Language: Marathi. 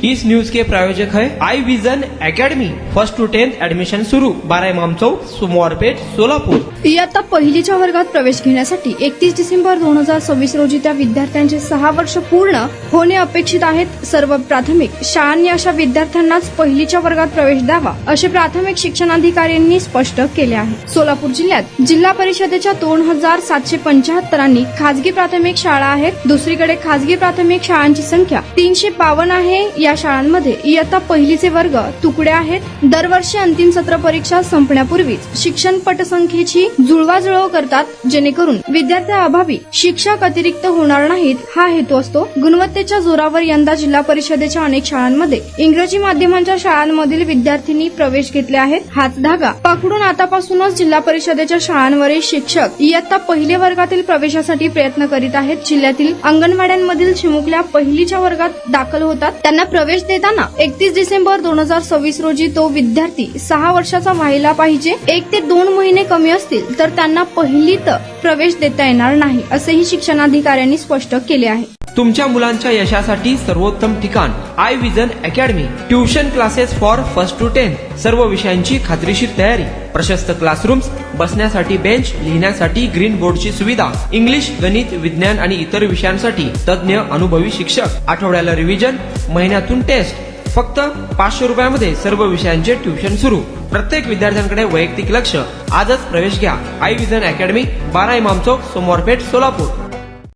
इस न्यूज के प्रायोजक है I Vision Academy. 1st to 10th admission सुरू। 12 इमाम चौक, सोमवारपेठ, सोलापूर। इयत्ता पहिलीच्या वर्गात प्रवेश घेण्यासाठी 31 डिसेंबर 2026 रोजी त्या विद्यार्थ्यांचे 6 वर्ष पूर्ण होणे अपेक्षित आहेत। सर्व प्राथमिक शाळांनी अशा विद्यार्थ्यांनाच पहिलीच्या वर्गात प्रवेश द्यावा असे प्राथमिक शिक्षणाधिकाऱ्यांनी स्पष्ट केले आहे। सोलापूर जिल्ह्यात जिल्हा परिषदेच्या 2775 खासगी प्राथमिक शाळा आहेत। दुसरीकडे खासगी प्राथमिक शाळांची संख्या 352 आहे। या शाळांमध्ये इयत्ता पहिलीचे वर्ग तुकडे आहेत। दरवर्षी अंतिम सत्र परीक्षा संपण्यापूर्वीच शिक्षण पटसंख्येची जुळवाजुळव करतात, जेणेकरून विद्यार्थ्याअभावी शिक्षक अतिरिक्त होणार नाहीत हा हेतू असतो। गुणवत्तेच्या जोरावर यंदा जिल्हा परिषदेच्या अनेक शाळांमध्ये इंग्रजी माध्यमांच्या शाळांमधील विद्यार्थ्यांनी प्रवेश घेतले आहेत। हाच धागा पकडून आतापासूनच जिल्हा परिषदेच्या शाळांवरील शिक्षक इयत्ता पहिल्या वर्गातील प्रवेशासाठी प्रयत्न करीत आहेत। जिल्ह्यातील अंगणवाड्यांमधील चिमुकल्या पहिलीच्या वर्गात दाखल होतात। त्यांना प्रवेश देताना 31 डिसेंबर 2026 रोजी तो विद्यार्थी 6 वर्षाचा व्हायला पाहिजे। 1 ते 2 महिने कमी असतील तर त्यांना पहिलीत प्रवेश देता येणार नाही असेही शिक्षणाधिकाऱ्यांनी स्पष्ट केले आहे। तुमच्या मुलांच्या यशासाठी सर्वोत्तम ठिकाण I Vision Academy. Tuition classes for 1st to 10th। सर्व विषयांची खात्रीशीर तयारी। प्रशस्त क्लासरूम्स, बसण्यासाठी बेंच, लिहिण्यासाठी ग्रीन बोर्डची सुविधा। इंग्लिश, गणित, विज्ञान आणि इतर विषयांसाठी तज्ञ अनुभवी शिक्षक। आठवड्याला रिव्हिजन, महिन्यातून टेस्ट। फक्त 500 रुपयामध्ये सर्व विषयांचे ट्युशन सुरू। प्रत्येक विद्यार्थ्यांकडे वैयक्तिक लक्ष। आजच प्रवेश घ्या। आई विजन अकॅडमी, 12 इमाम चौक, सोमवारपेठ, सोलापूर।